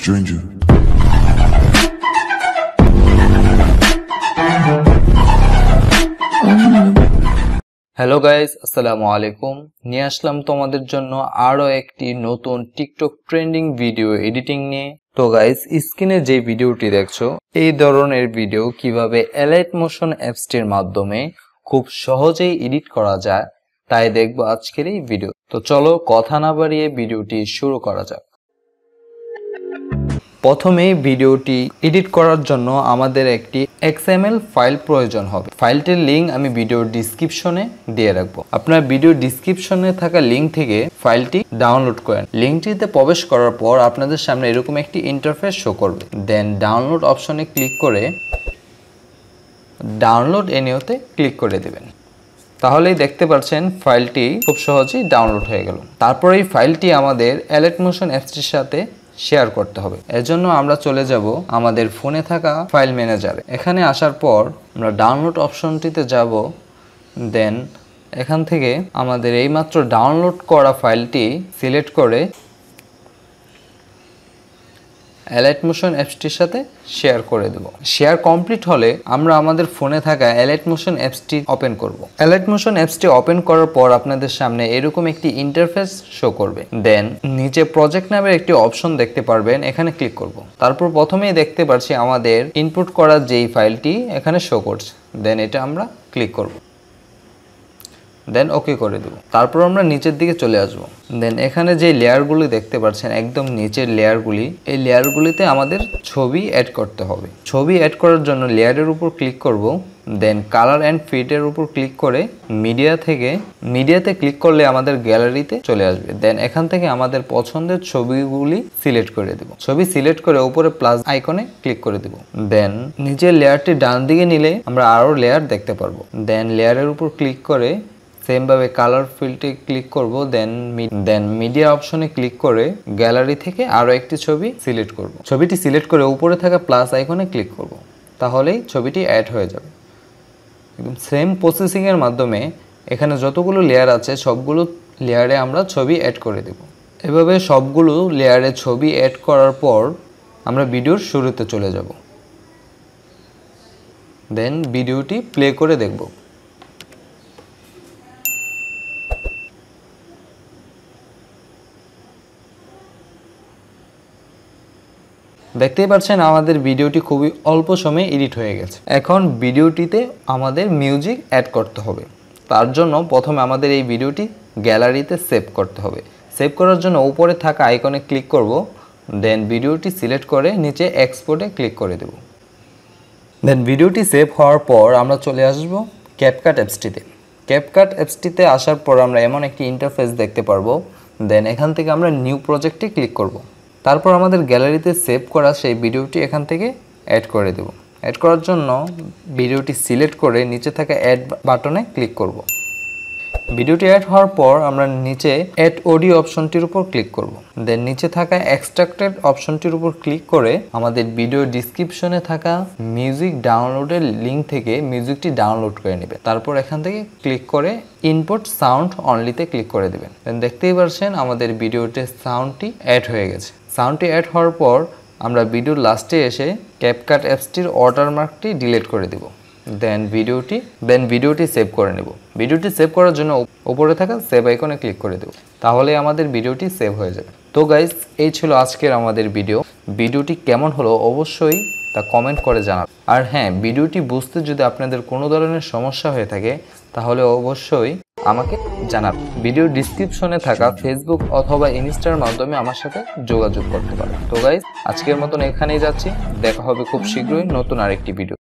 stranger. Hello guys, আসসালামু আলাইকুম। নিয়ে আসলাম তোমাদের জন্য আরো একটি নতুন টিকটক ট্রেন্ডিং ভিডিও এডিটিং নিয়ে। তো গাইস, স্ক্রিনে যে ভিডিওটি দেখছো, এই ধরনের ভিডিও কিভাবে Alight মোশন অ্যাপসটির মাধ্যমে খুব সহজেই এডিট করা যায় তাই দেখবো আজকের এই ভিডিও। তো চলো কথা না বাড়িয়ে ভিডিওটি শুরু করা যাক। প্রথমেই ভিডিওটি এডিট করার জন্য আমাদের একটি XML ফাইল প্রয়োজন হবে। ফাইলটির লিংক আমি ভিডিওর ডেসক্রিপশনে দিয়ে রাখবো। আপনার ভিডিও ডেসক্রিপশনে থাকা লিংক থেকে ফাইলটি ডাউনলোড করেন। লিংকটিতে প্রবেশ করার পর আপনাদের সামনে এরকম একটি ইন্টারফেস শো করবে। দেন ডাউনলোড অপশনে ক্লিক করে ডাউনলোড এনিওতে ক্লিক করে দেবেন। তাহলেই দেখতে পাচ্ছেন ফাইলটি খুব সহজেই ডাউনলোড হয়ে গেল। তারপর এই ফাইলটি আমাদের Alight মোশন অ্যাপসটির সাথে শেয়ার করতে হবে। এজন্য আমরা চলে যাব আমাদের ফোনে থাকা ফাইল ম্যানেজারে। এখানে আসার পর আমরা ডাউনলোড অপশনটিতে যাব। দেন এখান থেকে আমাদের এইমাত্র ডাউনলোড করা ফাইলটি সিলেক্ট করে Alight মোশন অ্যাপসটির সাথে শেয়ার করে দেব। শেয়ার কমপ্লিট হলে আমরা আমাদের ফোনে থাকা Alight মোশন অ্যাপসটি ওপেন করব। Alight মোশন অ্যাপসটি ওপেন করার পর আপনাদের সামনে এরকম একটি ইন্টারফেস শো করবে। দেন নিচে প্রজেক্ট নামের একটি অপশন দেখতে পারবেন, এখানে ক্লিক করব। তারপর প্রথমেই দেখতে পাচ্ছি আমাদের ইনপুট করা যেই ফাইলটি এখানে শো করছে। দেন এটা আমরা ক্লিক করব। দেন ওকে করে দেব। তারপর আমরা নিচের দিকে চলে আসব। দেন এখানে যে লেয়ারগুলি দেখতে পাচ্ছেন, একদম নিচের লেয়ারগুলি, এই লেয়ারগুলিতে আমাদের ছবি অ্যাড করতে হবে। ছবি অ্যাড করার জন্য লেয়ারের উপর ক্লিক করব। দেন কালার অ্যান্ড ফিটের উপর ক্লিক করে মিডিয়াতে ক্লিক করলে আমাদের গ্যালারিতে চলে আসবে। দেন এখান থেকে আমাদের পছন্দের ছবিগুলি সিলেক্ট করে দেব। ছবি সিলেক্ট করে উপরে প্লাস আইকনে ক্লিক করে দেব। দেন নিচের লেয়ারটি ডান দিকে নিলে আমরা আরও লেয়ার দেখতে পারবো। দেন লেয়ারের উপর ক্লিক করে সেম ভাবে কালার ফিল্ডে ক্লিক করব। দেন মিডিয়া অপশনে ক্লিক করে গ্যালারি থেকে আরো একটি ছবি সিলেক্ট করব। ছবিটি সিলেক্ট করে উপরে থাকা প্লাস আইকনে ক্লিক করব। তাহলেই ছবিটি অ্যাড হয়ে যাবে। একদম সেম প্রসেসিং এর মাধ্যমে এখানে যতগুলো লেয়ার আছে সবগুলো লেয়ারে আমরা ছবি অ্যাড করে দেব। এভাবে সবগুলো লেয়ারে ছবি অ্যাড করার পর আমরা ভিডিওর শুরুতে চলে যাব। দেন ভিডিওটি প্লে করে দেখব। দেখতেই পাচ্ছেন আমাদের ভিডিওটি খুবই অল্প সময়ে এডিট হয়ে গেছে। এখন ভিডিওটিতে আমাদের মিউজিক অ্যাড করতে হবে। তার জন্য প্রথমে আমাদের এই ভিডিওটি গ্যালারিতে সেভ করতে হবে। সেভ করার জন্য উপরে থাকা আইকনে ক্লিক করব। দেন ভিডিওটি সিলেক্ট করে নিচে এক্সপোর্টে ক্লিক করে দেব। দেন ভিডিওটি সেভ হওয়ার পর আমরা চলে আসব ক্যাপকাট অ্যাপসটিতে। ক্যাপকাট অ্যাপসটিতে আসার পর আমরা এমন একটি ইন্টারফেস দেখতে পারবো। দেন এখান থেকে আমরা নিউ প্রজেক্টে ক্লিক করব। তারপর আমাদের গ্যালারিতে সেভ করা সেই ভিডিওটি এখান থেকে অ্যাড করে দেব। অ্যাড করার জন্য ভিডিওটি সিলেক্ট করে নিচে থাকা অ্যাড বাটনে ক্লিক করব। ভিডিওটি অ্যাড হওয়ার পর আমরা নিচে অ্যাড অডিও অপশনটির উপর ক্লিক করব। দেন নিচে থাকা এক্সট্রাক্টেড অপশনটির উপর ক্লিক করে আমাদের ভিডিও ডিসক্রিপশনে থাকা মিউজিক ডাউনলোডের লিঙ্ক থেকে মিউজিকটি ডাউনলোড করে নেবে। তারপর এখান থেকে ক্লিক করে ইনপুট সাউন্ড অনলিতে ক্লিক করে দেবেন। দেন দেখতেই পাচ্ছেন আমাদের ভিডিওতে সাউন্ডটি অ্যাড হয়ে গেছে। সাউন্ডটি অ্যাড হওয়ার পর আমরা ভিডিওর লাস্টে এসে ক্যাপকাট অ্যাপসটির ওয়াটারমার্কটি ডিলিট করে দেব। দেন ভিডিওটি সেভ করে নেব। ভিডিওটি সেভ করার জন্য উপরে থাকা সেভ আইকনে ক্লিক করে দেব। তাহলে আমাদের ভিডিওটি সেভ হয়ে যাবে। তো গাইস, এই ছিল আজকের আমাদের ভিডিওটি কেমন হলো অবশ্যই তা কমেন্ট করে জানাবেন। আর হ্যাঁ, ভিডিওটি বুঝতে যদি আপনাদের কোনো ধরনের সমস্যা হয়ে থাকে তাহলে অবশ্যই আমাকে জানাবেন। ভিডিও ডিসক্রিপশনে থাকা ফেসবুক অথবা ইনস্টার মাধ্যমে আমার সাথে যোগাযোগ করতে পারেন। তো গাইস, আজকের মতন এখানেই যাচ্ছি। দেখা হবে খুব শীঘ্রই নতুন আরেকটি ভিডিও।